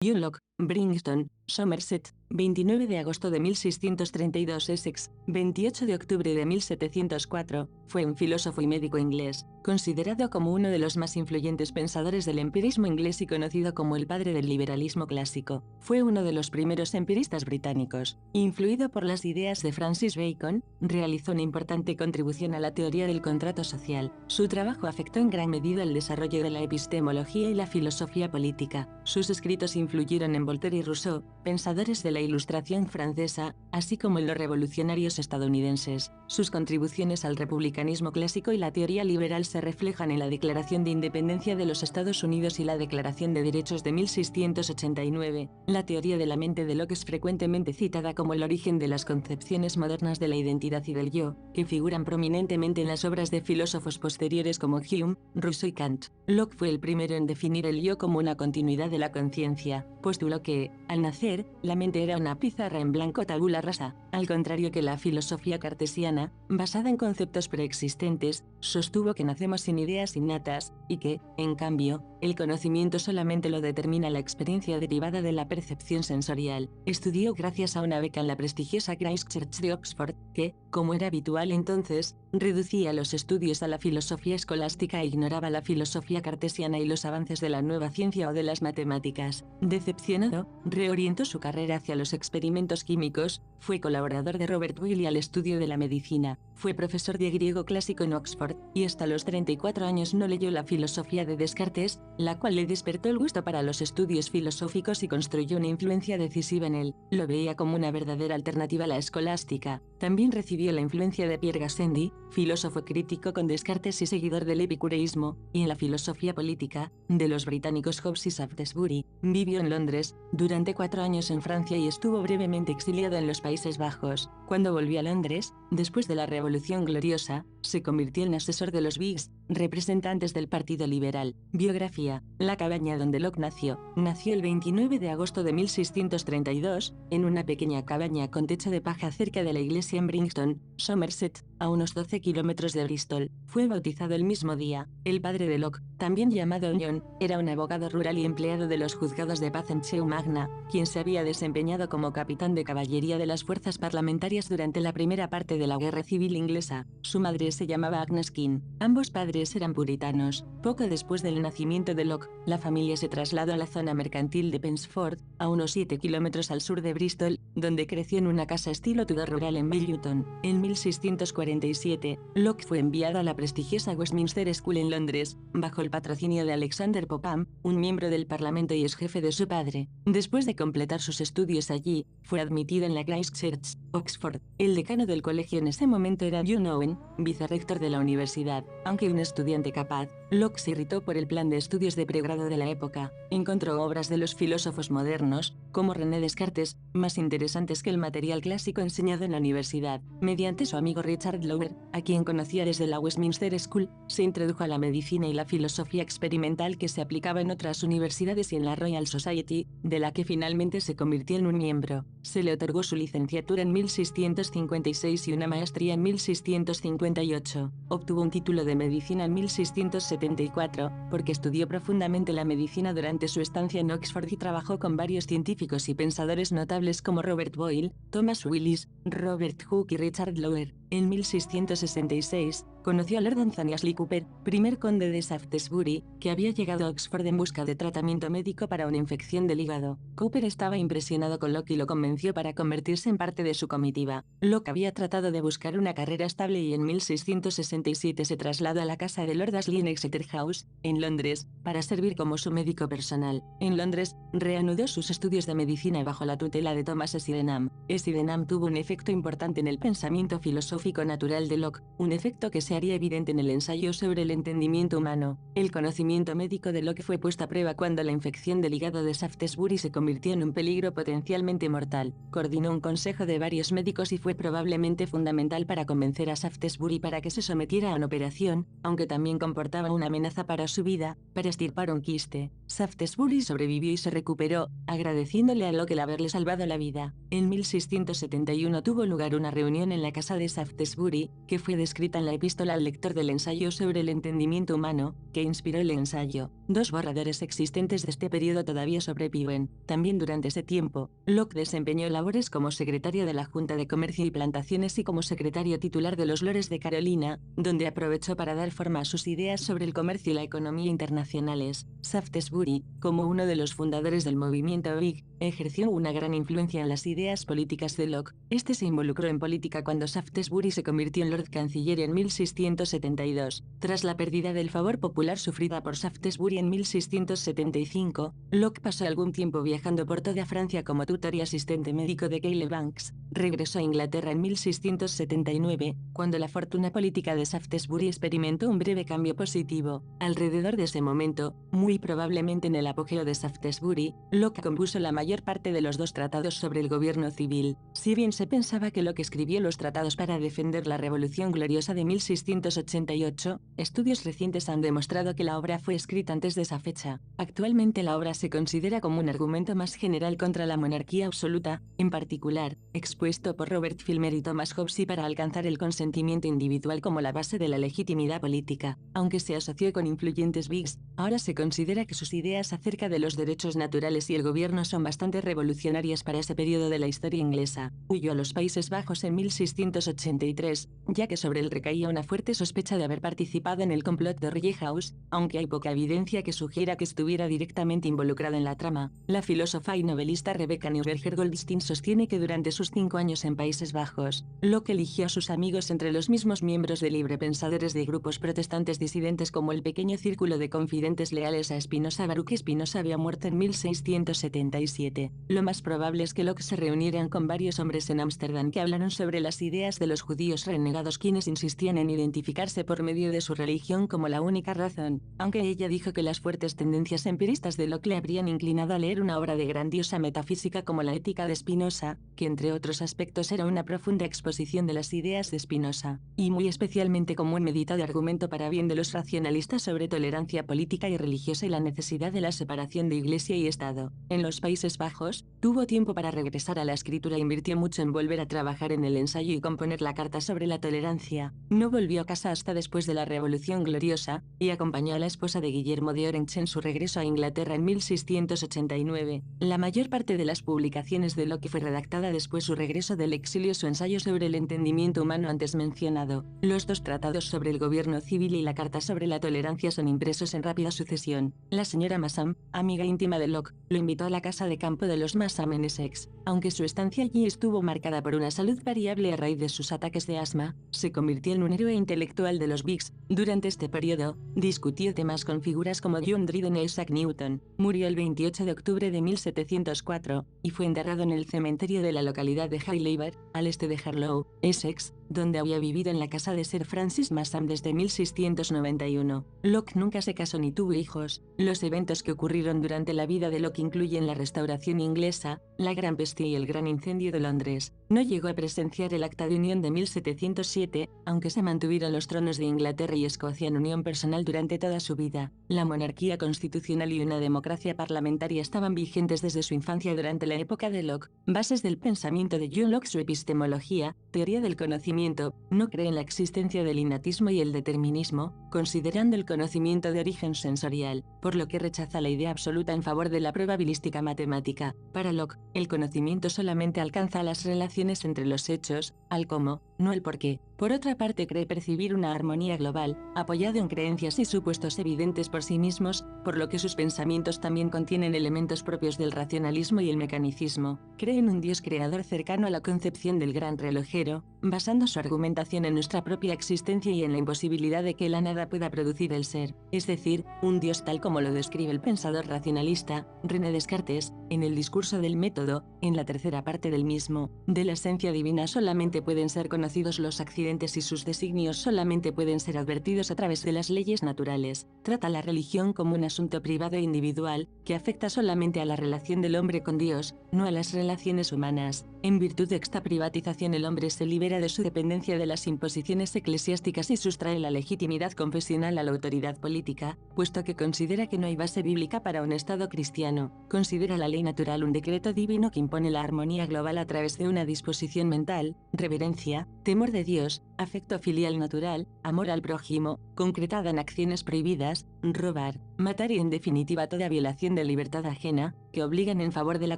Locke, Brighton, Somerset, 29 de agosto de 1632 Essex, 28 de octubre de 1704, fue un filósofo y médico inglés, considerado como uno de los más influyentes pensadores del empirismo inglés y conocido como el padre del liberalismo clásico. Fue uno de los primeros empiristas británicos. Influido por las ideas de Francis Bacon, realizó una importante contribución a la teoría del contrato social. Su trabajo afectó en gran medida el desarrollo de la epistemología y la filosofía política. Sus escritos influyeron en Voltaire y Rousseau, pensadores de la Ilustración francesa, así como en los revolucionarios estadounidenses. Sus contribuciones al republicanismo clásico y la teoría liberal se reflejan en la Declaración de Independencia de los Estados Unidos y la Declaración de Derechos de 1689. La teoría de la mente de Locke es frecuentemente citada como el origen de las concepciones modernas de la identidad y del yo, que figuran prominentemente en las obras de filósofos posteriores como Hume, Rousseau y Kant. Locke fue el primero en definir el yo como una continuidad de la conciencia. Postuló que, al nacer, la mente era una pizarra en blanco tabula rasa, al contrario que la filosofía cartesiana, basada en conceptos preexistentes, sostuvo que nacemos sin ideas innatas, y que, en cambio, el conocimiento solamente lo determina la experiencia derivada de la percepción sensorial. Estudió gracias a una beca en la prestigiosa Christ Church de Oxford, que, como era habitual entonces, reducía los estudios a la filosofía escolástica e ignoraba la filosofía cartesiana y los avances de la nueva ciencia o de las matemáticas. Decepcionado, reorientó su carrera hacia los experimentos químicos, fue colaborador de Robert Boyle y al estudio de la medicina, fue profesor de griego clásico en Oxford, y hasta los 34 años no leyó la filosofía de Descartes, la cual le despertó el gusto para los estudios filosóficos y construyó una influencia decisiva en él. Lo veía como una verdadera alternativa a la escolástica. También recibió la influencia de Pierre Gassendi, filósofo crítico con Descartes y seguidor del epicureísmo, y en la filosofía política, de los británicos Hobbes y Shaftesbury. Vivió en Londres, durante 4 años en Francia y estuvo brevemente exiliado en los Países Bajos. Cuando volvió a Londres, después de la Revolución Gloriosa, se convirtió en asesor de los Whigs, representantes del Partido Liberal. Biografía. La cabaña donde Locke nació. Nació el 29 de agosto de 1632, en una pequeña cabaña con techo de paja cerca de la iglesia en Brighton, Somerset, a unos 12 kilómetros de Bristol. Fue bautizado el mismo día. El padre de Locke, también llamado John, era un abogado rural y empleado de los juzgados de paz en Chew Magna, quien se había desempeñado como capitán de caballería de las fuerzas parlamentarias durante la primera parte de la Guerra Civil Inglesa. Su madre se llamaba Agnes King. Ambos padres eran puritanos. Poco después del nacimiento de Locke, la familia se trasladó a la zona mercantil de Pensford, a unos 7 kilómetros al sur de Bristol, donde creció en una casa estilo Tudor rural en Billiton. En 1647, Locke fue enviado a la prestigiosa Westminster School en Londres, bajo el patrocinio de Alexander Popham, un miembro del Parlamento y exjefe de su padre. Después de completar sus estudios allí, fue admitido en la Christ Church, Oxford. El decano del colegio en ese momento era John Owen, vicerrector de la universidad. Aunque un estudiante capaz, Locke se irritó por el plan de estudios de pregrado de la época. Encontró obras de los filósofos modernos, como René Descartes, más interesantes que el material clásico enseñado en la universidad. Mediante su amigo Richard Lower, a quien conocía desde la Westminster School, se introdujo a la medicina y la filosofía experimental que se aplicaba en otras universidades y en la Royal Society, de la que finalmente se convirtió en un miembro. Se le otorgó su licenciatura en 1656 y una maestría en 1658. Obtuvo un título de medicina en 1674, porque estudió profundamente la medicina durante su estancia en Oxford y trabajó con varios científicos y pensadores notables como Robert Boyle, Thomas Willis, Robert Hooke y Richard Lower. En 1666, conoció a Lord Anthony Ashley Cooper, primer conde de Shaftesbury, que había llegado a Oxford en busca de tratamiento médico para una infección del hígado. Cooper estaba impresionado con Locke y lo convenció para convertirse en parte de su comitiva. Locke había tratado de buscar una carrera estable y en 1667 se trasladó a la casa de Lord Ashley en Exeter House, en Londres, para servir como su médico personal. En Londres, reanudó sus estudios de medicina bajo la tutela de Thomas Sydenham. Sydenham tuvo un efecto importante en el pensamiento filosófico natural de Locke, un efecto que se haría evidente en el ensayo sobre el entendimiento humano. El conocimiento médico de Locke fue puesto a prueba cuando la infección del hígado de Shaftesbury se convirtió en un peligro potencialmente mortal. Coordinó un consejo de varios médicos y fue probablemente fundamental para convencer a Shaftesbury para que se sometiera a una operación, aunque también comportaba una amenaza para su vida, para extirpar un quiste. Shaftesbury sobrevivió y se recuperó, agradeciéndole a Locke el haberle salvado la vida. En 1668 1671 tuvo lugar una reunión en la casa de Shaftesbury, que fue descrita en la epístola al lector del ensayo sobre el entendimiento humano, que inspiró el ensayo. Dos borradores existentes de este periodo todavía sobreviven. También durante ese tiempo, Locke desempeñó labores como secretario de la Junta de Comercio y Plantaciones y como secretario titular de los Lores de Carolina, donde aprovechó para dar forma a sus ideas sobre el comercio y la economía internacionales. Shaftesbury, como uno de los fundadores del movimiento Whig, ejerció una gran influencia en las ideas políticas de Locke. Este se involucró en política cuando Shaftesbury se convirtió en Lord Canciller en 1672. Tras la pérdida del favor popular sufrida por Shaftesbury en 1675, Locke pasó algún tiempo viajando por toda Francia como tutor y asistente médico de Caleb Banks. Regresó a Inglaterra en 1679, cuando la fortuna política de Shaftesbury experimentó un breve cambio positivo. Alrededor de ese momento, muy probablemente en el apogeo de Shaftesbury, Locke compuso la mayor parte de los dos tratados sobre el gobierno civil. Si bien se pensaba que Locke escribió los tratados para defender la Revolución Gloriosa de 1688, estudios recientes han demostrado que la obra fue escrita antes de esa fecha. Actualmente la obra se considera como un argumento más general contra la monarquía absoluta, en particular, expuesto por Robert Filmer y Thomas Hobbes para alcanzar el consentimiento individual como la base de la legitimidad política. Aunque se asoció con influyentes Whigs, ahora se considera que sus ideas acerca de los derechos naturales y el gobierno son bastante revolucionarias para ese periodo de la historia inglesa. Huyó a los Países Bajos en 1683, ya que sobre él recaía una fuerte sospecha de haber participado en el complot de Rye House, aunque hay poca evidencia que sugiera que estuviera directamente involucrado en la trama. La filósofa y novelista Rebecca Neuberger Goldstein sostiene que durante sus 5 años en Países Bajos, Locke eligió a sus amigos entre los mismos miembros de librepensadores de grupos protestantes disidentes como el pequeño círculo de confidentes leales a Spinoza. Baruch Spinoza había muerto en 1677. Lo más probable es que Locke se reuniera con varios hombres en Ámsterdam que hablaron sobre las ideas de los judíos renegados, quienes insistían en identificarse por medio de su religión como la única razón, aunque ella dijo que las fuertes tendencias empiristas de Locke le habrían inclinado a leer una obra de grandiosa metafísica como la Ética de Spinoza, que entre otros aspectos era una profunda exposición de las ideas de Spinoza, y muy especialmente como un meditado argumento para bien de los racionalistas sobre tolerancia política y religiosa y la necesidad de la separación de Iglesia y Estado. En los Países Bajos, tuvo tiempo para regresar a la escritura e invirtió mucho en volver a trabajar en el ensayo y componer la Carta sobre la Tolerancia. No volvió a casa hasta después de la Revolución Gloriosa, y acompañó a la esposa de Guillermo de Orange en su regreso a Inglaterra en 1689. La mayor parte de las publicaciones de Locke fue redactada después su regreso del exilio. Su ensayo sobre el entendimiento humano antes mencionado, los dos tratados sobre el gobierno civil y la Carta sobre la Tolerancia son impresos en rápida sucesión. La señora Massam, amiga íntima de Locke, lo invitó a la casa de campo de los Massam en Essex. Aunque su estancia allí estuvo marcada por una salud variable a raíz de sus ataques de asma, se convirtió en un héroe intelectual de los Whigs. Durante este periodo, discutió temas con figuras como John Dryden e Isaac Newton. Murió el 28 de octubre de 1704, y fue enterrado en el cementerio de la localidad de Highlever, al este de Harlow, Essex, donde había vivido en la casa de Sir Francis Massam desde 1691. Locke nunca se casó ni tuvo hijos. Los eventos que ocurrieron durante la vida de Locke incluyen la Restauración inglesa, la Gran Peste y el Gran Incendio de Londres. No llegó a presenciar el Acta de Unión de 1707, aunque se mantuvieron los tronos de Inglaterra y Escocia en unión personal durante toda su vida. La monarquía constitucional y una democracia parlamentaria estaban vigentes desde su infancia durante la época de Locke. Bases del pensamiento de John Locke. Su epistemología, teoría del conocimiento, no cree en la existencia del innatismo y el determinismo, considerando el conocimiento de origen sensorial, por lo que rechaza la idea absoluta en favor de la probabilística matemática. Para Locke, el conocimiento solamente alcanza las relaciones entre los hechos, al cómo, no el por qué. Por otra parte, cree percibir una armonía global, apoyado en creencias y supuestos evidentes por sí mismos, por lo que sus pensamientos también contienen elementos propios del racionalismo y el mecanicismo. Cree en un Dios creador cercano a la concepción del gran relojero, basando su argumentación en nuestra propia existencia y en la imposibilidad de que la nada pueda producir el ser, es decir, un Dios tal como lo describe el pensador racionalista, René Descartes, en el discurso del método, en la tercera parte del mismo. De la esencia divina solamente pueden ser conocidos conocidos los accidentes y sus designios solamente pueden ser advertidos a través de las leyes naturales. Trata la religión como un asunto privado e individual, que afecta solamente a la relación del hombre con Dios, no a las relaciones humanas. En virtud de esta privatización el hombre se libera de su dependencia de las imposiciones eclesiásticas y sustrae la legitimidad confesional a la autoridad política, puesto que considera que no hay base bíblica para un Estado cristiano. Considera la ley natural un decreto divino que impone la armonía global a través de una disposición mental, reverencia, temor de Dios, afecto filial natural, amor al prójimo, concretada en acciones prohibidas, robar, matar y en definitiva toda violación de libertad ajena, que obligan en favor de la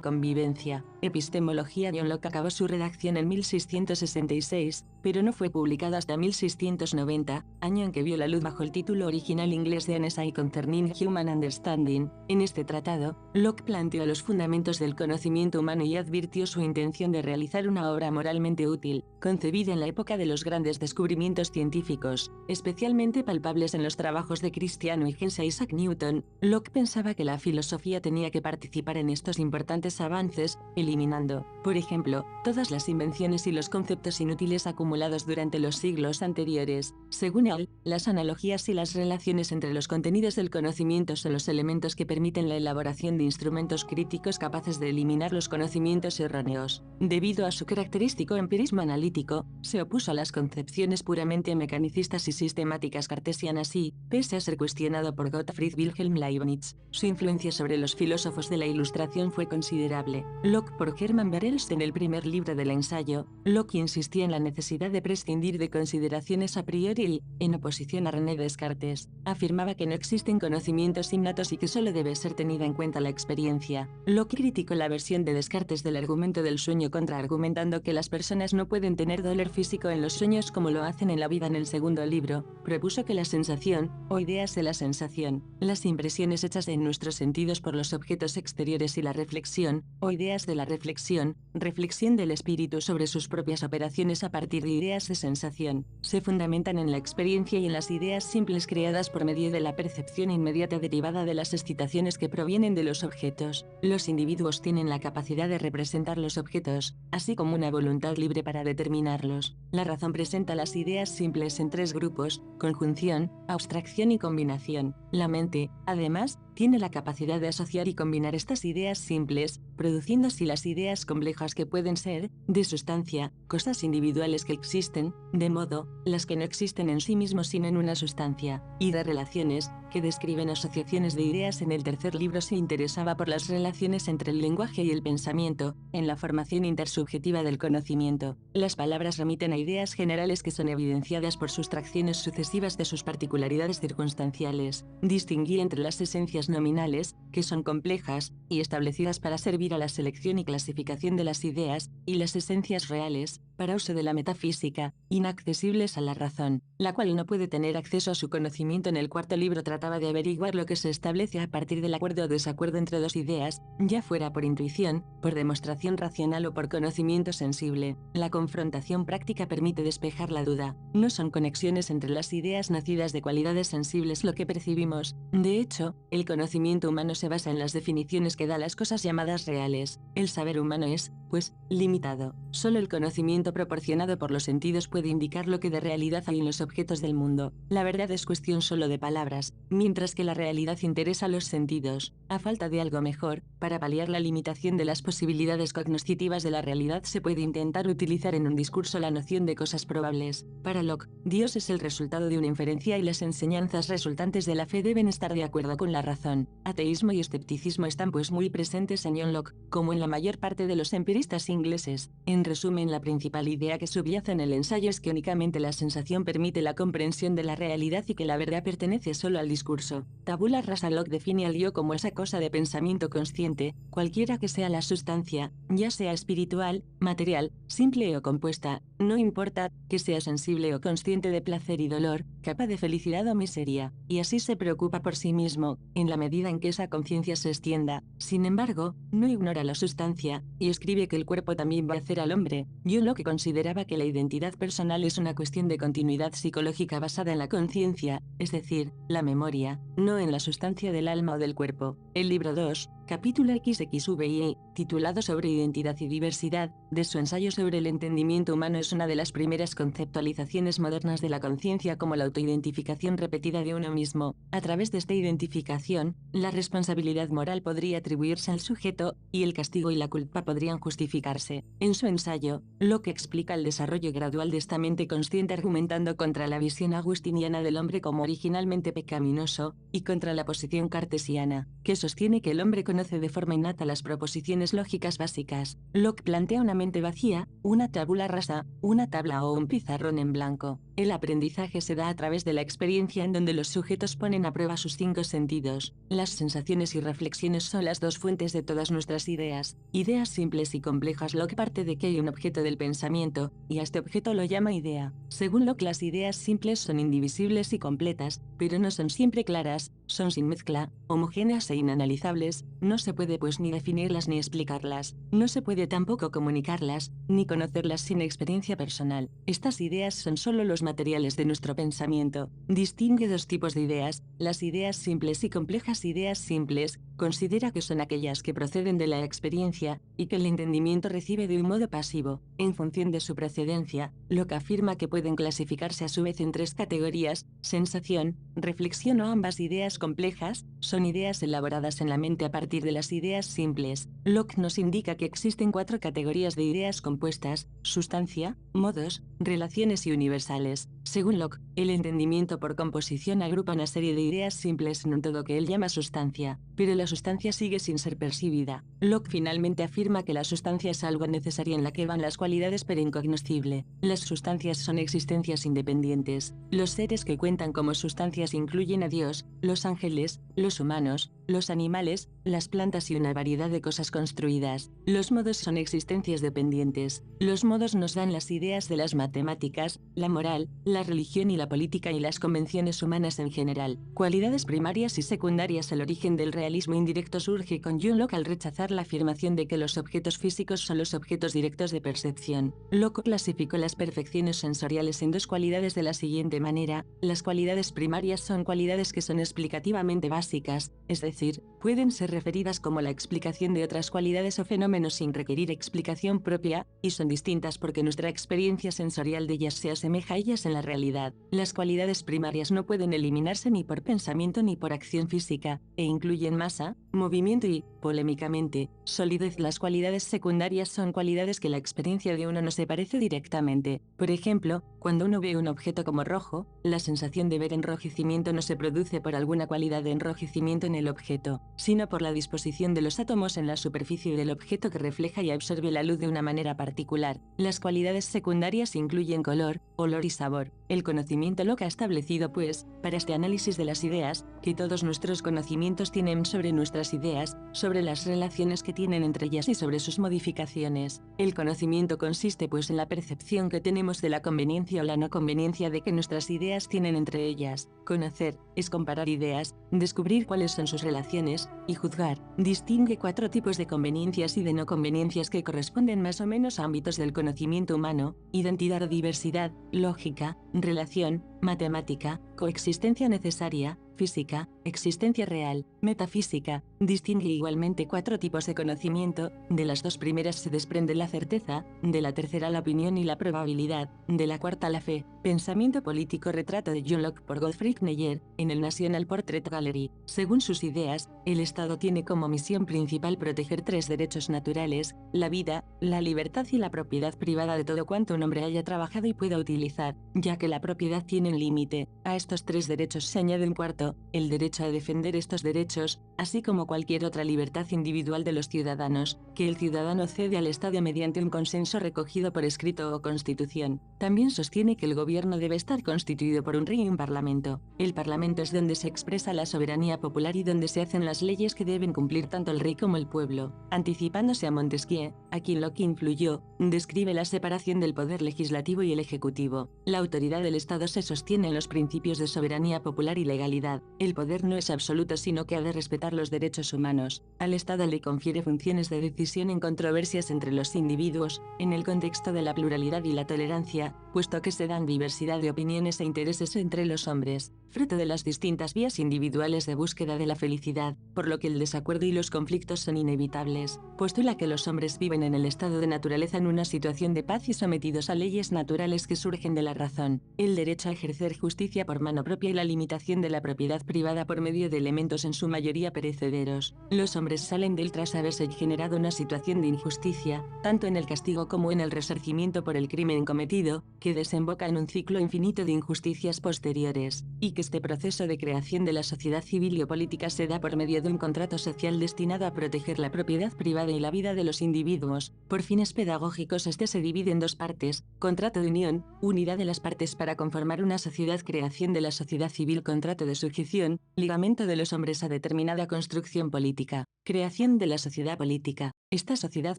convivencia. Epistemología. John Locke acabó su redacción en 1666, pero no fue publicada hasta 1690, año en que vio la luz bajo el título original inglés de An Essay Concerning Human Understanding. En este tratado, Locke planteó los fundamentos del conocimiento humano y advirtió su intención de realizar una obra moralmente útil, concebida en la época de los grandes descubrimientos científicos, especialmente palpables en los trabajos de Cristiano Huygens e Isaac Newton. Locke pensaba que la filosofía tenía que participar en estos importantes avances, eliminando, por ejemplo, todas las invenciones y los conceptos inútiles acumulados durante los siglos anteriores. Según él, las analogías y las relaciones entre los contenidos del conocimiento son los elementos que permiten la elaboración de instrumentos críticos capaces de eliminar los conocimientos erróneos. Debido a su característico empirismo analítico, se opuso a las concepciones puramente mecanicistas y sistemáticas cartesianas y, pese a ser cuestionado por Gottfried Wilhelm Leibniz, su influencia sobre los filósofos de la Ilustración fue considerable. Locke por Hermann Berels. En el primer libro del ensayo, Locke insistía en la necesidad de prescindir de consideraciones a priori y, en oposición a René Descartes, afirmaba que no existen conocimientos innatos y que solo debe ser tenida en cuenta la experiencia. Locke criticó la versión de Descartes del argumento del sueño contraargumentando que las personas no pueden tener dolor físico en los sueños como lo hacen en la vida. En el segundo libro, propuso que la sensación, o ideas de la sensación, las impresiones hechas en nuestros sentidos por los objetos exteriores y la reflexión, o ideas de la reflexión, reflexión del espíritu sobre sus propias operaciones a partir de ideas de sensación, se fundamentan en la experiencia y en las ideas simples creadas por medio de la percepción inmediata derivada de las excitaciones que provienen de los objetos. Los individuos tienen la capacidad de representar los objetos, así como una voluntad libre para determinarlos. La razón presenta las ideas simples en tres grupos: conjunción, abstracción y combinación. La mente, además, tiene la capacidad de asociar y combinar estas ideas simples, produciendo así las ideas complejas que pueden ser, de sustancia, cosas individuales que existen, de modo, las que no existen en sí mismos sino en una sustancia, y de relaciones, que describen asociaciones de ideas. En el tercer libro se interesaba por las relaciones entre el lenguaje y el pensamiento, en la formación intersubjetiva del conocimiento. Las palabras remiten a ideas generales que son evidenciadas por sustracciones sucesivas de sus particularidades circunstanciales. Distinguía entre las esencias nominales, que son complejas, y establecidas para servir a la selección y clasificación de las ideas, y las esencias reales, para uso de la metafísica, inaccesibles a la razón, la cual no puede tener acceso a su conocimiento. En el cuarto libro trataba de averiguar lo que se establece a partir del acuerdo o desacuerdo entre dos ideas, ya fuera por intuición, por demostración racional o por conocimiento sensible. La confrontación práctica permite despejar la duda. No son conexiones entre las ideas nacidas de cualidades sensibles lo que percibimos. De hecho, el conocimiento humano se basa en las definiciones que da las cosas llamadas reales. El saber humano es, pues, limitado. Solo el conocimiento proporcionado por los sentidos puede indicar lo que de realidad hay en los objetos del mundo. La verdad es cuestión solo de palabras, mientras que la realidad interesa a los sentidos. A falta de algo mejor, para paliar la limitación de las posibilidades cognoscitivas de la realidad se puede intentar utilizar en un discurso la noción de cosas probables. Para Locke, Dios es el resultado de una inferencia y las enseñanzas resultantes de la fe deben estar de acuerdo con la razón. Ateísmo y escepticismo están pues muy presentes en John Locke, como en la mayor parte de los empiristas ingleses. En resumen, la principal idea que subyace en el ensayo es que únicamente la sensación permite la comprensión de la realidad y que la verdad pertenece solo al discurso. Tabula rasa. Locke define al yo como esa cosa de pensamiento consciente, cualquiera que sea la sustancia, ya sea espiritual, material, simple o compuesta, no importa, que sea sensible o consciente de placer y dolor, capaz de felicidad o miseria, y así se preocupa por sí mismo, en la medida en que esa conciencia se extienda. Sin embargo, no ignora la sustancia, y escribe que el cuerpo también va a hacer al hombre. John Locke consideraba que la identidad personal es una cuestión de continuidad psicológica basada en la conciencia, es decir, la memoria, no en la sustancia del alma o del cuerpo. El libro 2, capítulo XXVII, titulado sobre identidad y diversidad, de su ensayo sobre el entendimiento humano, es una de las primeras conceptualizaciones modernas de la conciencia como la autoidentificación repetida de uno mismo. A través de esta identificación, la responsabilidad moral podría atribuirse al sujeto, y el castigo y la culpa podrían justificarse. En su ensayo, Locke explica el desarrollo gradual de esta mente consciente argumentando contra la visión agustiniana del hombre como originalmente pecaminoso, y contra la posición cartesiana, que sostiene que el hombre conoce de forma innata las proposiciones lógicas básicas. Locke plantea una mente vacía, una tabula rasa, una tabla o un pizarrón en blanco. El aprendizaje se da a través de la experiencia en donde los sujetos ponen a prueba sus 5 sentidos. Las sensaciones y reflexiones son las dos fuentes de todas nuestras ideas. Ideas simples y complejas. Locke parte de que hay un objeto del pensamiento, y a este objeto lo llama idea. Según Locke, las ideas simples son indivisibles y completas, pero no son siempre claras, son sin mezcla, homogéneas e inanalizables. No se puede pues ni definirlas ni explicarlas. No se puede tampoco comunicarlas, ni conocerlas sin experiencia personal. Estas ideas son solo los materiales de nuestro pensamiento. Distingue dos tipos de ideas, las ideas simples y complejas. Ideas simples, considera que son aquellas que proceden de la experiencia, y que el entendimiento recibe de un modo pasivo, en función de su procedencia. Locke afirma que pueden clasificarse a su vez en 3 categorías: sensación, reflexión o ambas. Ideas complejas son ideas elaboradas en la mente a partir de las ideas simples. Locke nos indica que existen 4 categorías de ideas compuestas: sustancia, modos, relaciones y universales. Según Locke, el entendimiento por composición agrupa una serie de ideas simples en un todo que él llama sustancia, pero la sustancia sigue sin ser percibida. Locke finalmente afirma que la sustancia es algo necesario en la que van las cualidades pero incognoscible. Las sustancias son existencias independientes. Los seres que cuentan como sustancias incluyen a Dios, los ángeles, los humanos, los animales, las plantas y una variedad de cosas construidas. Los modos son existencias dependientes. Los modos nos dan las ideas de las matemáticas, la moral, la religión y la política y las convenciones humanas en general. Cualidades primarias y secundarias. El origen del realismo indirecto surge con John Locke al rechazar la afirmación de que los objetos físicos son los objetos directos de percepción. Locke clasificó las perfecciones sensoriales en 2 cualidades de la siguiente manera: las cualidades primarias son cualidades que son explicativamente básicas, es decir, pueden ser referidas como la explicación de otras cualidades o fenómenos sin requerir explicación propia, y son distintas porque nuestra experiencia sensorial de ellas se asemeja a ellas en la realidad. Las cualidades primarias no pueden eliminarse ni por pensamiento ni por acción física, e incluyen masa, movimiento y, polémicamente, solidez. Las cualidades secundarias son cualidades que la experiencia de uno no se parece directamente. Por ejemplo, cuando uno ve un objeto como rojo, la sensación de ver enrojecimiento no se produce por alguna cualidad de enrojecimiento en el objeto, sino por la disposición de los átomos en la superficie del objeto que refleja y absorbe la luz de una manera particular. Las cualidades secundarias incluyen color, olor y sabor. El conocimiento Locke ha establecido, pues, para este análisis de las ideas, que todos nuestros conocimientos tienen sobre nuestras ideas, sobre las relaciones que tienen entre ellas y sobre sus modificaciones. El conocimiento consiste pues en la percepción que tenemos de la conveniencia o la no conveniencia de que nuestras ideas tienen entre ellas. Conocer es comparar ideas, descubrir cuáles son sus relaciones, y juzgar. Distingue 4 tipos de conveniencias y de no conveniencias que corresponden más o menos a ámbitos del conocimiento humano: identidad o diversidad, lógica, relación, matemática, coexistencia necesaria, física, existencia real, metafísica. Distingue igualmente 4 tipos de conocimiento: de las 2 primeras se desprende la certeza, de la tercera la opinión y la probabilidad, de la cuarta la fe. Pensamiento político. Retrato de John Locke por Gottfried Neyer, en el National Portrait Gallery. Según sus ideas, el Estado tiene como misión principal proteger 3 derechos naturales: la vida, la libertad y la propiedad privada de todo cuanto un hombre haya trabajado y pueda utilizar, ya que la propiedad tiene un límite. A estos 3 derechos se añade un cuarto: el derecho a defender estos derechos, así como cualquier otra libertad individual de los ciudadanos, que el ciudadano cede al Estado mediante un consenso recogido por escrito o constitución. También sostiene que el gobierno debe estar constituido por un rey y un parlamento. El parlamento es donde se expresa la soberanía popular y donde se hacen las leyes que deben cumplir tanto el rey como el pueblo. Anticipándose a Montesquieu, a quien Locke influyó, describe la separación del poder legislativo y el ejecutivo. La autoridad del Estado se sostiene en los principios de soberanía popular y legalidad. propiedad. El poder no es absoluto, sino que ha de respetar los derechos humanos. Al Estado le confiere funciones de decisión en controversias entre los individuos, en el contexto de la pluralidad y la tolerancia, puesto que se dan diversidad de opiniones e intereses entre los hombres, fruto de las distintas vías individuales de búsqueda de la felicidad, por lo que el desacuerdo y los conflictos son inevitables. Postula que los hombres viven en el estado de naturaleza en una situación de paz y sometidos a leyes naturales que surgen de la razón, el derecho a ejercer justicia por mano propia y la limitación de la propiedad privada por medio de elementos en su mayoría perecederos. Los hombres salen del tras haberse generado una situación de injusticia, tanto en el castigo como en el resarcimiento por el crimen cometido, que desemboca en un ciclo infinito de injusticias posteriores, y que este proceso de creación de la sociedad civil y política se da por medio de un contrato social destinado a proteger la propiedad privada y la vida de los individuos. Por fines pedagógicos este se divide en dos partes: contrato de unión, unidad de las partes para conformar una sociedad, creación de la sociedad civil, contrato de sujeción, ligamento de los hombres a determinada construcción política, creación de la sociedad política. Esta sociedad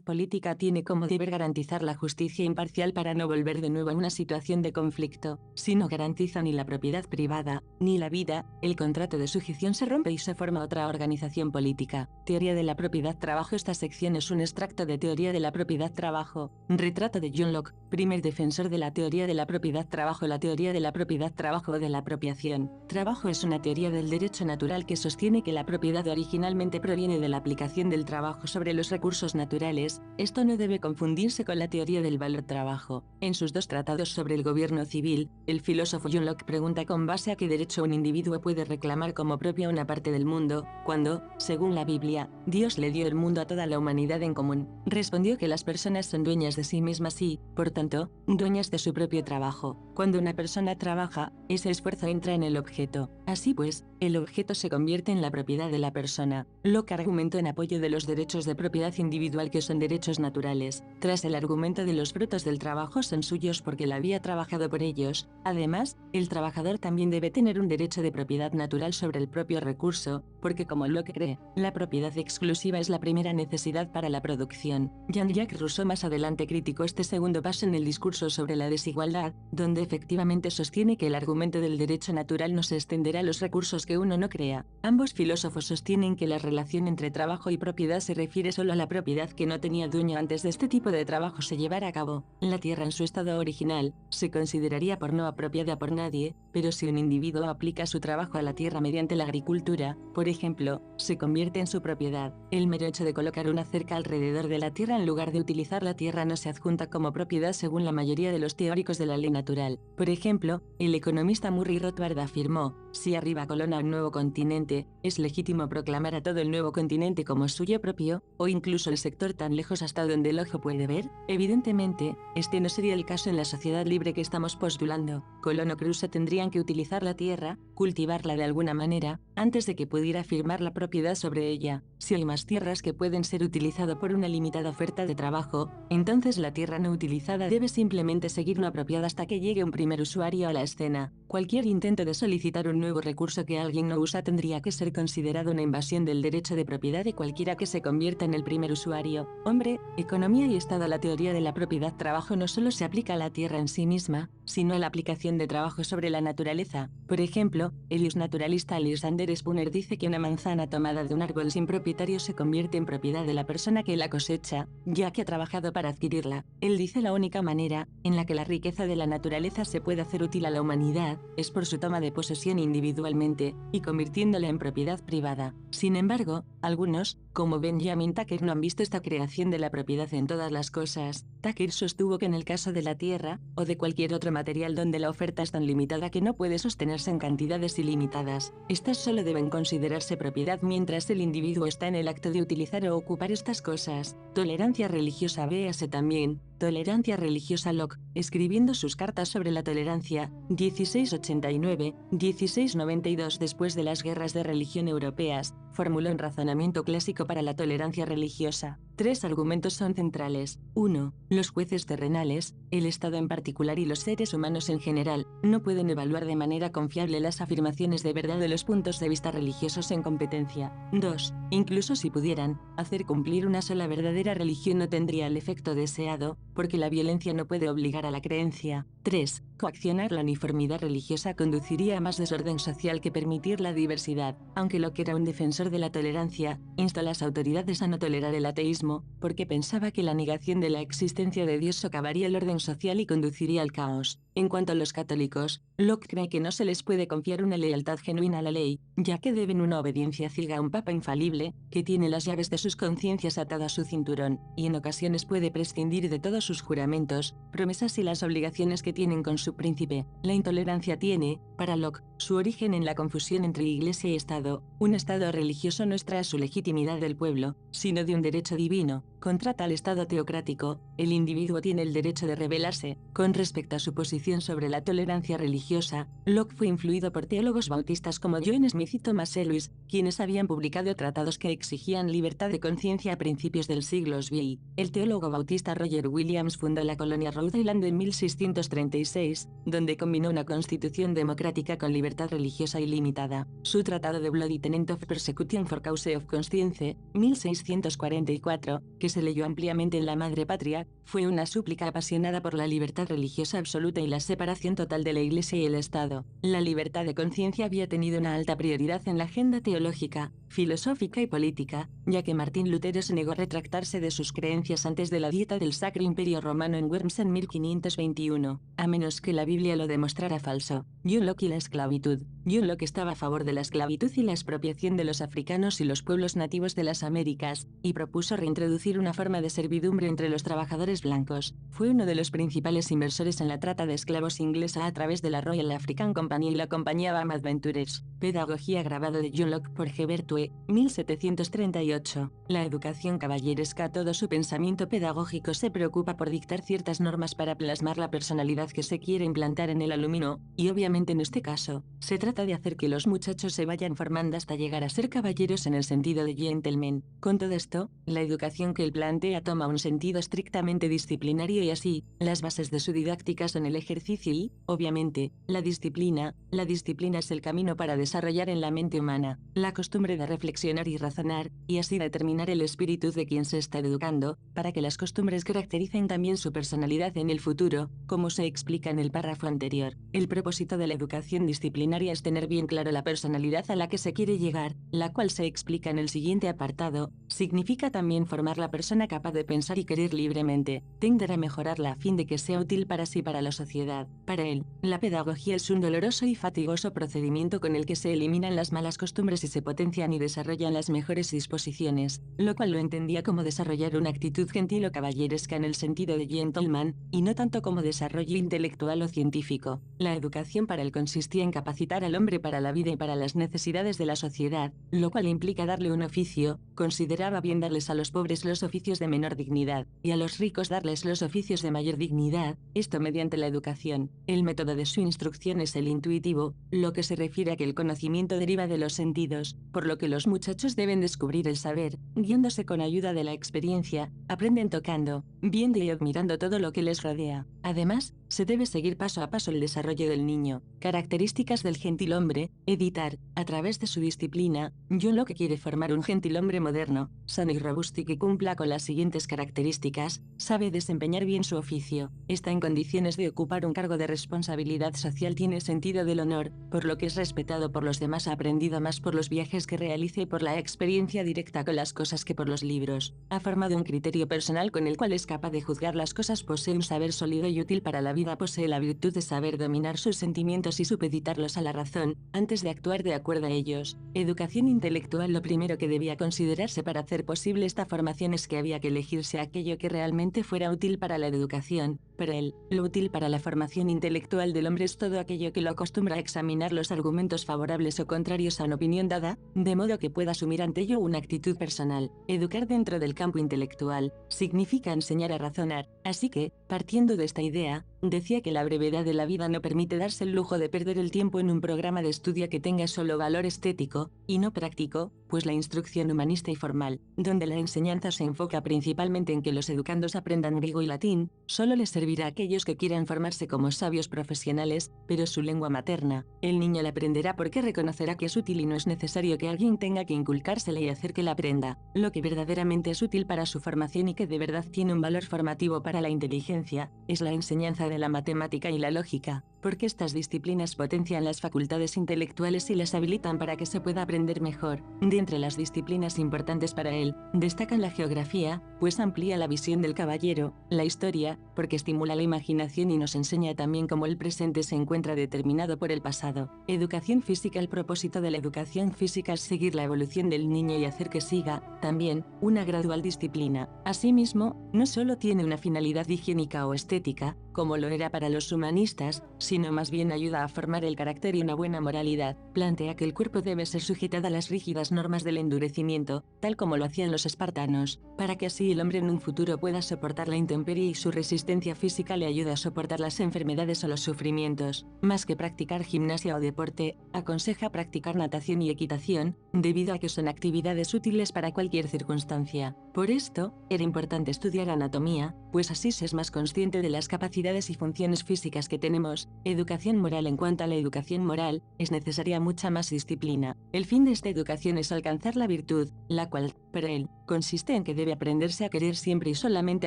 política tiene como deber garantizar la justicia imparcial para no volver de nuevo a una situación de conflicto. Si no garantiza ni la propiedad privada, ni la vida, el contrato de sujeción se rompe y se forma otra organización política. Teoría de la propiedad trabajo. Esta sección es un extracto de Teoría de la propiedad trabajo. Retrato de John Locke, primer defensor de la teoría de la propiedad trabajo. La teoría de la propiedad trabajo o de la apropiación trabajo es una teoría del derecho natural que sostiene que la propiedad originalmente proviene de la aplicación del trabajo sobre los recursos naturales. Esto no debe confundirse con la teoría del valor trabajo. En sus dos tratados sobre el gobierno civil, el filósofo John Locke pregunta con base a qué derecho un individuo puede reclamar como propia una parte del mundo, cuando, según la Biblia, Dios le dio el mundo a toda la humanidad en común. Respondió que las personas son dueñas de sí mismas y, por tanto, dueñas de su propio trabajo. Cuando una persona trabaja, ese esfuerzo entra en el objeto. Así pues, el objeto se convierte en la propiedad de la persona. Locke argumentó en apoyo de los derechos de propiedad individual, que son derechos naturales. Tras el argumento de los frutos del trabajo son suyos porque él había trabajado por ellos. Además, el trabajador también debe tener un derecho de propiedad natural sobre el propio recurso, porque como Locke cree, la propiedad exclusiva es la primera necesidad para la producción. Jean-Jacques Rousseau más adelante criticó este segundo paso en el discurso sobre la desigualdad, donde efectivamente sostiene que el argumento del derecho natural no se extenderá a los recursos que uno no crea. Ambos filósofos sostienen que la relación entre trabajo y propiedad se refiere solo a la propiedad que no tenía dueño antes de este tipo de trabajo se llevara a cabo. La tierra en su estado original se consideraría por no apropiada por nadie, pero si un individuo aplica su trabajo a la tierra mediante la agricultura, por ejemplo, se convierte en su propiedad. El mero hecho de colocar una cerca alrededor de la tierra en lugar de utilizar la tierra no se adjunta como propiedad según la mayoría de los teóricos de la ley natural. Por ejemplo, el economista Murray Rothbard afirmó: si arriba colona un nuevo continente, es legítimo proclamar a todo el nuevo continente como suyo propio, o incluso el sector tan lejos hasta donde el ojo puede ver. Evidentemente, este no sería el caso en la sociedad libre que estamos postulando. Colono Crusoe tendrían que utilizar la tierra, cultivarla de alguna manera, antes de que pudiera firmar la propiedad sobre ella. Si hay más tierras que pueden ser utilizadas por una limitada oferta de trabajo, entonces la tierra no utilizada debe simplemente seguir no apropiada hasta que llegue un primer usuario a la escena. Cualquier intento de solicitar un nuevo recurso que alguien no usa tendría que ser considerado una invasión del derecho de propiedad de cualquiera que se convierta en el primer usuario. Hombre, economía y Estado. La teoría de la propiedad trabajo no solo se aplica a la tierra en sí misma, sino a la aplicación de trabajo sobre la naturaleza. Por ejemplo, el naturalista Alexander Spooner dice que una manzana tomada de un árbol sin propietario se convierte en propiedad de la persona que la cosecha, ya que ha trabajado para adquirirla. Él dice la única manera en la que la riqueza de la naturaleza se puede hacer útil a la humanidad es por su toma de posesión individualmente y convirtiéndola en propiedad privada. Sin embargo, algunos, como Benjamin Tucker, no han visto esta creación de la propiedad en todas las cosas. Tucker sostuvo que en el caso de la tierra, o de cualquier otro material donde la oferta es tan limitada que no puede sostenerse en cantidades ilimitadas, estas solo deben considerarse propiedad mientras el individuo está en el acto de utilizar o ocupar estas cosas. Tolerancia religiosa. Véase también Tolerancia religiosa. Locke, escribiendo sus cartas sobre la tolerancia, 1689-1692, después de las guerras de religión europeas, formuló un razonamiento clásico para la tolerancia religiosa. Tres argumentos son centrales. 1. Los jueces terrenales, el Estado en particular y los seres humanos en general, no pueden evaluar de manera confiable las afirmaciones de verdad de los puntos de vista religiosos en competencia. 2. Incluso si pudieran, hacer cumplir una sola verdadera religión no tendría el efecto deseado, porque la violencia no puede obligar a la creencia. 3. Coaccionar la uniformidad religiosa conduciría a más desorden social que permitir la diversidad. Aunque Locke era un defensor de la tolerancia, instó a las autoridades a no tolerar el ateísmo, porque pensaba que la negación de la existencia de Dios socavaría el orden social y conduciría al caos. En cuanto a los católicos, Locke cree que no se les puede confiar una lealtad genuina a la ley, ya que deben una obediencia ciega a un papa infalible, que tiene las llaves de sus conciencias atadas a su cinturón, y en ocasiones puede prescindir de todos sus juramentos, promesas y las obligaciones que tienen con su príncipe. La intolerancia tiene, para Locke, su origen en la confusión entre Iglesia y Estado. Un Estado religioso no extrae su legitimidad del pueblo, sino de un derecho divino. Contra al Estado teocrático, el individuo tiene el derecho de rebelarse. Con respecto a su posición sobre la tolerancia religiosa, Locke fue influido por teólogos bautistas como John Smith y Thomas Elwes, quienes habían publicado tratados que exigían libertad de conciencia a principios del siglo XX. El teólogo bautista Roger Williams fundó la colonia Rhode Island en 1636, donde combinó una constitución democrática con libertad religiosa ilimitada. Su tratado de Bloody Tenet of Persecution for Cause of Conscience, 1644, que se leyó ampliamente en la madre patria, fue una súplica apasionada por la libertad religiosa absoluta y la separación total de la Iglesia y el Estado. La libertad de conciencia había tenido una alta prioridad en la agenda teológica, filosófica y política, ya que Martín Lutero se negó a retractarse de sus creencias antes de la dieta del Sacro Imperio Romano en Worms en 1521, a menos que la Biblia lo demostrara falso. John Locke y la esclavitud. John Locke estaba a favor de la esclavitud y la expropiación de los africanos y los pueblos nativos de las Américas, y propuso reintroducir una forma de servidumbre entre los trabajadores blancos. Fue uno de los principales inversores en la trata de esclavos inglesa a través de la Royal African Company y la compañía Bam Adventurers. Pedagogía, grabado de John Locke por Herbert Hue, 1738. La educación caballeresca. Todo su pensamiento pedagógico se preocupa por dictar ciertas normas para plasmar la personalidad que se quiere implantar en el alumno, y obviamente en este caso, se trata de hacer que los muchachos se vayan formando hasta llegar a ser caballeros en el sentido de gentlemen. Con todo esto, la educación que él plantea toma un sentido estrictamente disciplinario y así, las bases de su didáctica son el ejercicio y, obviamente, la disciplina. La disciplina es el camino para desarrollar en la mente humana la costumbre de reflexionar y razonar, y así determinar el espíritu de quien se está educando, para que las costumbres caractericen también su personalidad en el futuro, como se explica en el párrafo anterior. El propósito de la educación disciplinaria es tener bien claro la personalidad a la que se quiere llegar, la cual se explica en el siguiente apartado. Significa también formar la persona capaz de pensar y querer libremente, tender a mejorarla a fin de que sea útil para sí y para la sociedad. Para él, la pedagogía es un doloroso y fatigoso procedimiento con el que se eliminan las malas costumbres y se potencian y desarrollan las mejores disposiciones, lo cual lo entendía como desarrollar una actitud gentil o caballeresca en el sentido de gentleman, y no tanto como desarrollo intelectual o científico. La educación para él consistía en capacitar al hombre para la vida y para las necesidades de la sociedad, lo cual implica darle un oficio. Consideraba bien darles a los pobres los oficios de menor dignidad, y a los ricos darles los oficios de mayor dignidad, esto mediante la educación. El método de su instrucción es el intuitivo, lo que se refiere a que el conocimiento deriva de los sentidos, por lo que los muchachos deben descubrir el saber, guiándose con ayuda de la experiencia, aprenden tocando, viendo y admirando todo lo que les rodea. Además, se debe seguir paso a paso el desarrollo del niño. Características del gentilhombre. Editar. A través de su disciplina, John Locke quiere formar un gentilhombre moderno, sano y robusto y que cumpla con las siguientes características. Sabe desempeñar bien su oficio, está en condiciones de ocupar un cargo de responsabilidad social, tiene sentido del honor, por lo que es respetado por los demás, ha aprendido más por los viajes que realiza y por la experiencia directa con las cosas que por los libros. Ha formado un criterio personal con el cual es capaz de juzgar las cosas, posee un saber sólido y útil para la vida, posee la virtud de saber dominar sus sentimientos y supeditarlos a la razón, antes de actuar de acuerdo a ellos. Educación intelectual. Lo primero que debía considerarse para hacer posible esta formación es que había que elegirse aquello que realmente fuera útil para la educación, Para él, lo útil para la formación intelectual del hombre es todo aquello que lo acostumbra a examinar los argumentos favorables o contrarios a una opinión dada, de modo que pueda asumir ante ello una actitud personal. Educar dentro del campo intelectual significa enseñar a razonar, así que, partiendo de esta idea, decía que la brevedad de la vida no permite darse el lujo de perder el tiempo en un programa de estudio que tenga solo valor estético, y no práctico, pues la instrucción humanista y formal, donde la enseñanza se enfoca principalmente en que los educandos aprendan griego y latín, solo les servirá a aquellos que quieran formarse como sabios profesionales, pero su lengua materna, el niño la aprenderá porque reconocerá que es útil y no es necesario que alguien tenga que inculcársela y hacer que la aprenda. Lo que verdaderamente es útil para su formación y que de verdad tiene un valor formativo para la inteligencia, es la enseñanza de la matemática y la lógica, porque estas disciplinas potencian las facultades intelectuales y las habilitan para que se pueda aprender mejor. De entre las disciplinas importantes para él, destacan la geografía, pues amplía la visión del caballero, la historia, porque estimula la imaginación y nos enseña también cómo el presente se encuentra determinado por el pasado. Educación física. El propósito de la educación física es seguir la evolución del niño y hacer que siga, también, una gradual disciplina. Asimismo, no solo tiene una finalidad higiénica o estética, como lo era para los humanistas, sino más bien ayuda a formar el carácter y una buena moralidad. Plantea que el cuerpo debe ser sujetado a las rígidas normas del endurecimiento, tal como lo hacían los espartanos, para que así el hombre en un futuro pueda soportar la intemperie y su resistencia física le ayuda a soportar las enfermedades o los sufrimientos. Más que practicar gimnasia o deporte, aconseja practicar natación y equitación, debido a que son actividades útiles para cualquier circunstancia. Por esto, era importante estudiar anatomía, pues así se es más consciente de las capacidades y funciones físicas que tenemos. Educación moral. En cuanto a la educación moral, es necesaria mucha más disciplina. El fin de esta educación es alcanzar la virtud, la cual, para él, consiste en que debe aprenderse a querer siempre y solamente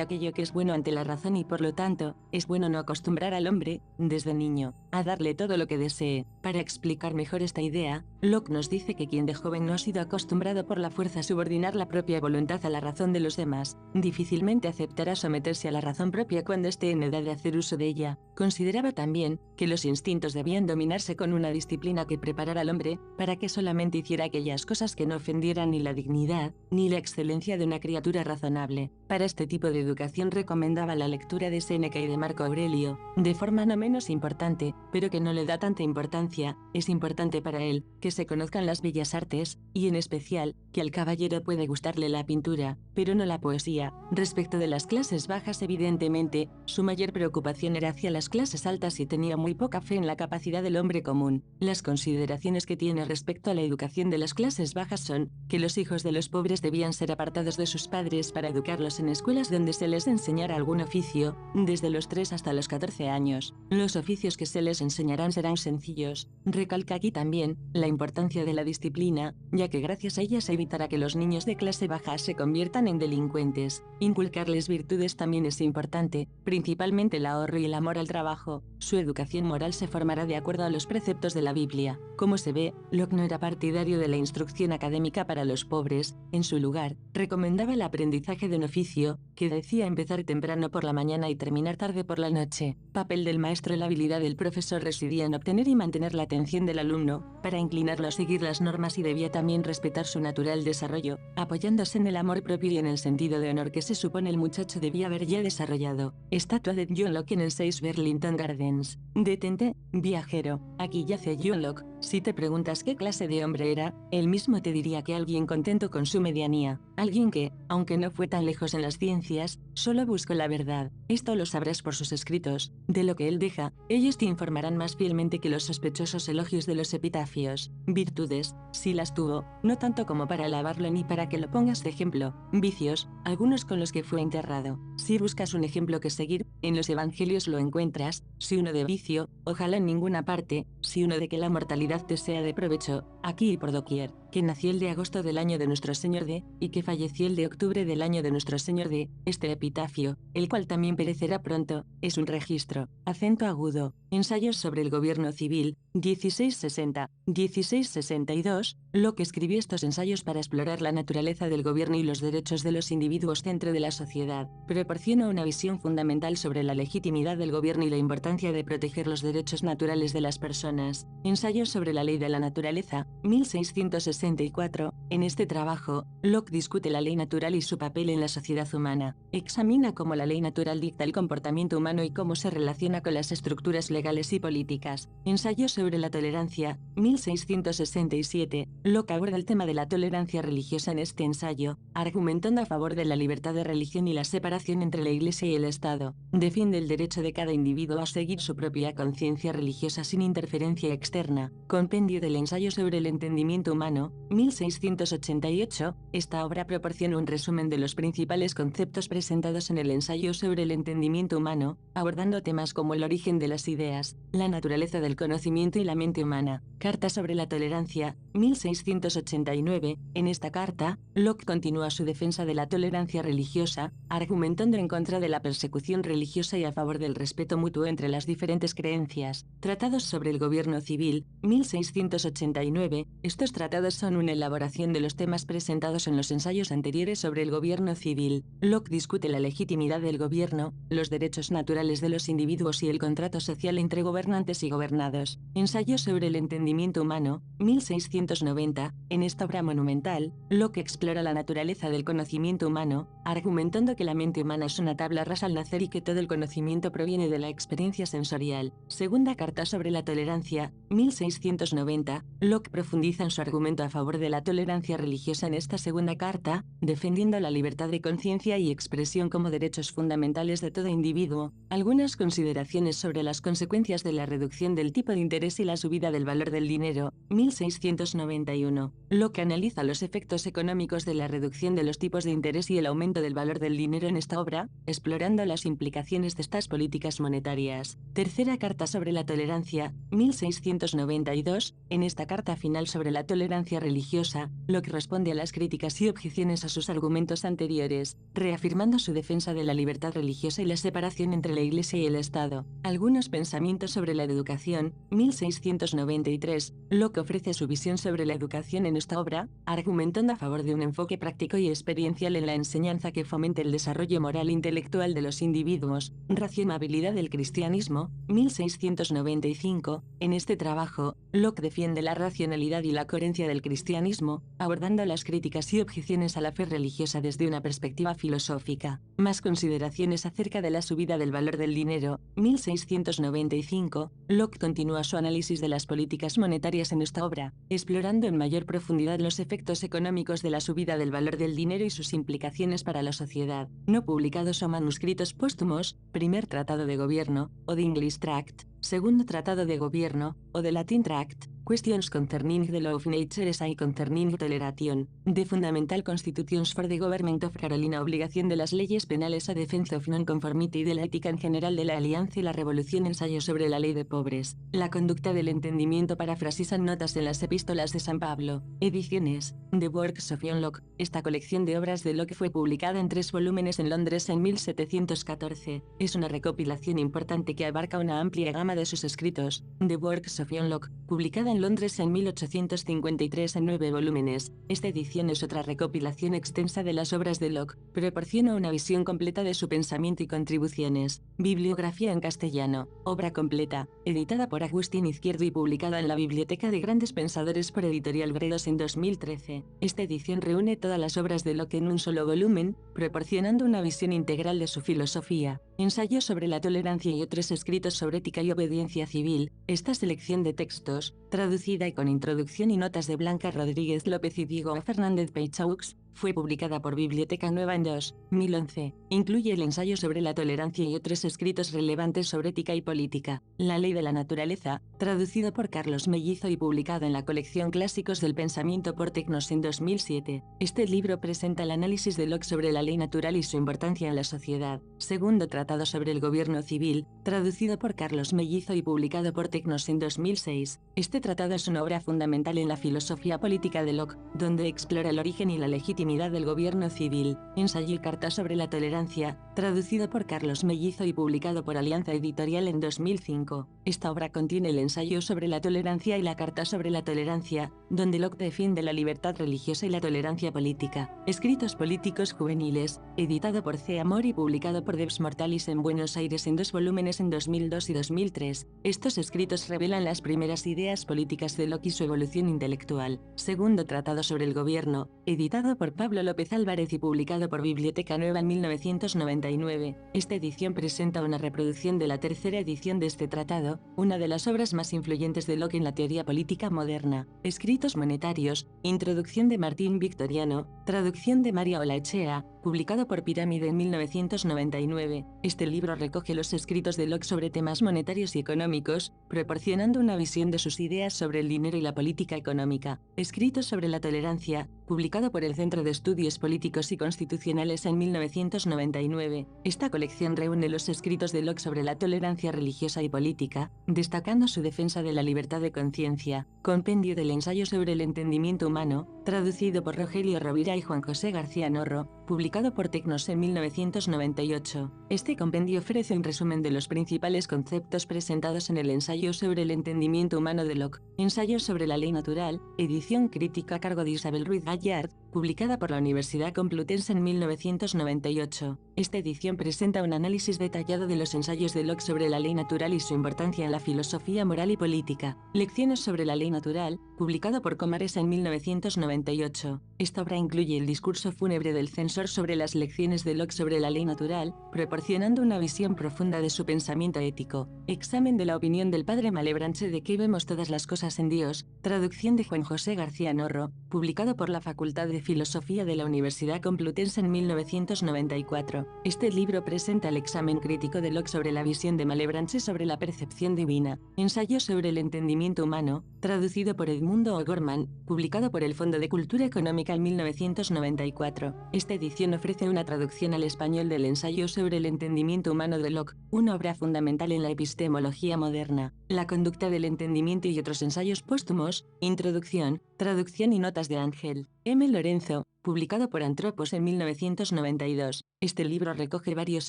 aquello que es bueno ante la razón y por lo tanto, es bueno no acostumbrar al hombre, desde niño, a darle todo lo que desee. Para explicar mejor esta idea, Locke nos dice que quien de joven no ha sido acostumbrado por la fuerza a subordinar la propia voluntad a la razón de los demás, difícilmente aceptará someterse a la razón propia cuando esté en edad de hacer uso de ella. Consideraba también que los instintos debían dominarse con una disciplina que preparara al hombre para que solamente hiciera aquellas cosas que no ofendieran ni la dignidad, ni la excelencia de una criatura razonable. Para este tipo de educación recomendaba la lectura de Séneca y de Marco Aurelio. De forma no menos importante, pero que no le da tanta importancia, es importante para él que se conozcan las bellas artes, y en especial, que al caballero puede gustarle la pintura, pero no la poesía. Respecto de las clases bajas, evidentemente, su mayor preocupación era hacia las clases altas y tenía muy poca fe en la capacidad del hombre común. Las consideraciones que tiene respecto a la educación de las clases bajas son que los hijos de los pobres debían ser apartados de sus padres para educarlos en escuelas donde se les enseñara algún oficio, desde los 3 hasta los 14 años. Los oficios que se les enseñarán serán sencillos. Recalca aquí también la importancia de la disciplina, ya que gracias a ella se evitará que los niños de clase baja se conviertan en delincuentes. Inculcarles virtudes también es importante, principalmente el ahorro y el amor al trabajo. Su educación moral se formará de acuerdo a los preceptos de la Biblia. Como se ve, Locke no era partidario de la instrucción académica para los pobres. En su lugar, recomendaba el aprendizaje de un oficio, que decía empezar temprano por la mañana y terminar tarde por la noche. Papel del maestro. La habilidad del profesor residía en obtener y mantener la atención del alumno, para inclinarlo a seguir las normas, y debía también respetar su natural desarrollo, apoyándose en el amor propio y en el sentido de honor que se supone el muchacho debía haber ya desarrollado. Estatua de John Locke en el 6 Burlington Gardens. Detente, viajero. Aquí yace John Locke. Si te preguntas qué clase de hombre era, él mismo te diría que alguien contento con su medianía, alguien que, aunque no fue tan lejos en las ciencias, solo buscó la verdad. Esto lo sabrás por sus escritos. De lo que él deja, ellos te informarán más fielmente que los sospechosos elogios de los epitafios. Virtudes, sí las tuvo, no tanto como para alabarlo ni para que lo pongas de ejemplo. Vicios, algunos con los que fue enterrado. Si buscas un ejemplo que seguir, en los evangelios lo encuentras. Si uno de vicio, ojalá en ninguna parte. Si uno de que la mortalidad te sea de provecho, aquí y por doquier. Que nació el de agosto del año de nuestro Señor de, y que falleció el de octubre del año de nuestro Señor de. Este epitafio, el cual también perecerá pronto, es un registro. Acento agudo. Ensayos sobre el gobierno civil, 1660, 1662. Locke escribió estos ensayos para explorar la naturaleza del gobierno y los derechos de los individuos dentro de la sociedad. Proporciona una visión fundamental sobre la legitimidad del gobierno y la importancia de proteger los derechos naturales de las personas. Ensayos sobre la ley de la naturaleza, 1660. 1764, en este trabajo, Locke discute la ley natural y su papel en la sociedad humana. Examina cómo la ley natural dicta el comportamiento humano y cómo se relaciona con las estructuras legales y políticas. Ensayo sobre la tolerancia, 1667. Locke aborda el tema de la tolerancia religiosa en este ensayo, argumentando a favor de la libertad de religión y la separación entre la Iglesia y el Estado. Defiende el derecho de cada individuo a seguir su propia conciencia religiosa sin interferencia externa. Compendio del ensayo sobre el entendimiento humano, 1688. Esta obra proporciona un resumen de los principales conceptos presentados en el ensayo sobre el entendimiento humano, abordando temas como el origen de las ideas, la naturaleza del conocimiento y la mente humana. Carta sobre la tolerancia, 1689. En esta carta, Locke continúa su defensa de la tolerancia religiosa, argumentando en contra de la persecución religiosa y a favor del respeto mutuo entre las diferentes creencias. Tratados sobre el gobierno civil, 1689. Estos tratados son una elaboración de los temas presentados en los ensayos anteriores sobre el gobierno civil. Locke discute la legitimidad del gobierno, los derechos naturales de los individuos y el contrato social entre gobernantes y gobernados. Ensayo sobre el entendimiento humano, 1690. En esta obra monumental, Locke explora la naturaleza del conocimiento humano, argumentando que la mente humana es una tabla rasa al nacer y que todo el conocimiento proviene de la experiencia sensorial. Segunda carta sobre la tolerancia, 1690. Locke profundiza en su argumento a favor de la tolerancia religiosa en esta segunda carta, defendiendo la libertad de conciencia y expresión como derechos fundamentales de todo individuo. Algunas consideraciones sobre las consecuencias de la reducción del tipo de interés y la subida del valor del dinero, 1691. Locke analiza los efectos económicos de la reducción de los tipos de interés y el aumento del valor del dinero en esta obra, explorando las implicaciones de estas políticas monetarias. Tercera carta sobre la tolerancia, 1692. En esta carta final sobre la tolerancia religiosa, Locke responde a las críticas y objeciones a sus argumentos anteriores, reafirmando su defensa de la libertad religiosa y la separación entre la Iglesia y el Estado. Algunos pensamientos sobre la educación, 1693. Locke ofrece su visión sobre la educación en esta obra, argumentando a favor de un enfoque práctico y experiencial en la enseñanza que fomente el desarrollo moral e intelectual de los individuos. Racionalidad del cristianismo, 1695. En este trabajo, Locke defiende la racionalidad y la coherencia del cristianismo, abordando las críticas y objeciones a la fe religiosa desde una perspectiva filosófica. Más consideraciones acerca de la subida del valor del dinero, 1695. Locke continúa su análisis de las políticas monetarias en esta obra, explorando en mayor profundidad los efectos económicos de la subida del valor del dinero y sus implicaciones para la sociedad. No publicados o manuscritos póstumos, primer tratado de gobierno, o de English Tract, segundo tratado de gobierno, o de Latin Tract, Questions concerning the law of nature and concerning toleration, The Fundamental Constitutions for the Government of Carolina, obligación de las leyes penales a defensa of non-conformity de la ética en general de la Alianza y la Revolución, ensayo sobre la ley de pobres, la conducta del entendimiento, parafrasis notas en las epístolas de San Pablo, ediciones, The Works of John Locke. Esta colección de obras de Locke fue publicada en 3 volúmenes en Londres en 1714. Es una recopilación importante que abarca una amplia gama de sus escritos. The Works of John Locke, publicada en Londres en 1853 en 9 volúmenes. Esta edición es otra recopilación extensa de las obras de Locke. Proporciona una visión completa de su pensamiento y contribuciones. Bibliografía en castellano. Obra completa, editada por Agustín Izquierdo y publicada en la Biblioteca de Grandes Pensadores por Editorial Gredos en 2013. Esta edición reúne todas las obras de Locke en un solo volumen, proporcionando una visión integral de su filosofía. Ensayo sobre la tolerancia y otros escritos sobre ética y obediencia civil. Esta selección de textos, traducida y con introducción y notas de Blanca Rodríguez López y Diego Fernández Peixaux, fue publicada por Biblioteca Nueva en 2011. Incluye el ensayo sobre la tolerancia y otros escritos relevantes sobre ética y política. La ley de la naturaleza, traducido por Carlos Mellizo y publicado en la colección Clásicos del Pensamiento por Tecnos en 2007. Este libro presenta el análisis de Locke sobre la ley natural y su importancia en la sociedad. Segundo tratado sobre el gobierno civil, traducido por Carlos Mellizo y publicado por Tecnos en 2006. Este tratado es una obra fundamental en la filosofía política de Locke, donde explora el origen y la legitimidad legitimidad del gobierno civil, ensayo y carta sobre la tolerancia, traducido por Carlos Mellizo y publicado por Alianza Editorial en 2005. Esta obra contiene el ensayo sobre la tolerancia y la carta sobre la tolerancia, donde Locke defiende la libertad religiosa y la tolerancia política. Escritos políticos juveniles, editado por C. Amor y publicado por Debs Mortalis en Buenos Aires en 2 volúmenes en 2002 y 2003. Estos escritos revelan las primeras ideas políticas de Locke y su evolución intelectual. Segundo tratado sobre el gobierno, editado por Pablo López Álvarez y publicado por Biblioteca Nueva en 1999. Esta edición presenta una reproducción de la tercera edición de este tratado, una de las obras más influyentes de Locke en la teoría política moderna. Escritos monetarios, introducción de Martín Victoriano, traducción de María Olaechea, publicado por Pirámide en 1999. Este libro recoge los escritos de Locke sobre temas monetarios y económicos, proporcionando una visión de sus ideas sobre el dinero y la política económica. Escritos sobre la tolerancia, publicado por el Centro de Estudios Políticos y Constitucionales en 1999. Esta colección reúne los escritos de Locke sobre la tolerancia religiosa y política, destacando su defensa de la libertad de conciencia. Compendio del ensayo sobre el entendimiento humano, traducido por Rogelio Rovira y Juan José García Norro, publicado por Tecnos en 1998. Este compendio ofrece un resumen de los principales conceptos presentados en el ensayo sobre el entendimiento humano de Locke. Ensayo sobre la ley natural, edición crítica a cargo de Isabel Ruiz Gallard, publicada por la Universidad Complutense en 1998. Esta edición presenta un análisis detallado de los ensayos de Locke sobre la ley natural y su importancia en la filosofía moral y política. Lecciones sobre la ley natural, publicado por Comares en 1998. Esta obra incluye el discurso fúnebre del censor sobre las lecciones de Locke sobre la ley natural, proporcionando una visión profunda de su pensamiento ético. Examen de la opinión del padre Malebranche de que vemos todas las cosas en Dios, traducción de Juan José García Norro, publicado por la Facultad de Filosofía de la Universidad Complutense en 1994. Este libro presenta el examen crítico de Locke sobre la visión de Malebranche sobre la percepción divina. Ensayo sobre el entendimiento humano, traducido por Edmundo O'Gorman, publicado por el Fondo de Cultura Económica en 1994. Esta edición ofrece una traducción al español del ensayo sobre el entendimiento humano de Locke, una obra fundamental en la epistemología moderna. La conducta del entendimiento y otros ensayos póstumos, introducción, traducción y notas de Ángel M. Lorenzo, publicado por Antropos en 1992. Este libro recoge varios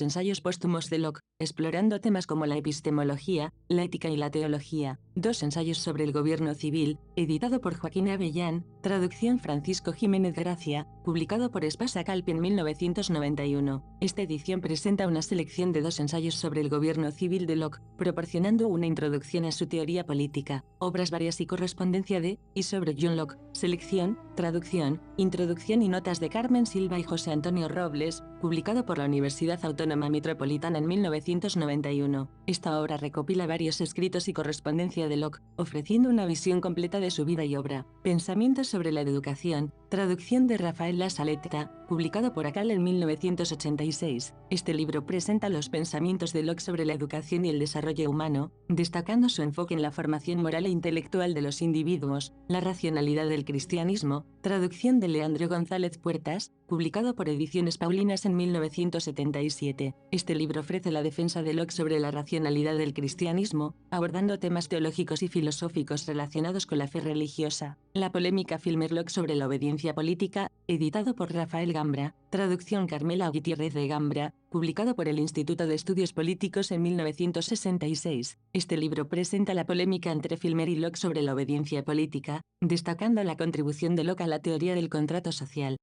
ensayos póstumos de Locke, explorando temas como la epistemología, la ética y la teología. Dos ensayos sobre el gobierno civil, editado por Joaquín Avellán, traducción Francisco Jiménez Gracia, publicado por Espasa Calpe en 1991. Esta edición presenta una selección de dos ensayos sobre el gobierno civil de Locke, proporcionando una introducción a su teoría política, obras varias y correspondencia de, y sobre John Locke, selección, traducción, introducción y notas de Carmen Silva y José Antonio Robles, publicado por la Universidad Autónoma Metropolitana en 1991. Esta obra recopila varios escritos y correspondencia de Locke, ofreciendo una visión completa de su vida y obra. Pensamientos sobre la educación, traducción de Rafael La Saleta, publicado por Acal en 1986. Este libro presenta los pensamientos de Locke sobre la educación y el desarrollo humano, destacando su enfoque en la formación moral e intelectual de los individuos, la racionalidad del cristianismo, traducción de Leandro González Puertas, publicado por Ediciones Paulinas en 1977. Este libro ofrece la defensa de Locke sobre la racionalidad del cristianismo, abordando temas teológicos y filosóficos relacionados con la fe religiosa. La polémica Filmer-Locke sobre la obediencia política, editado por Rafael Gambra, traducción Carmela Gutiérrez de Gambra, publicado por el Instituto de Estudios Políticos en 1966. Este libro presenta la polémica entre Filmer y Locke sobre la obediencia política, destacando la contribución de Locke a la teoría del contrato social.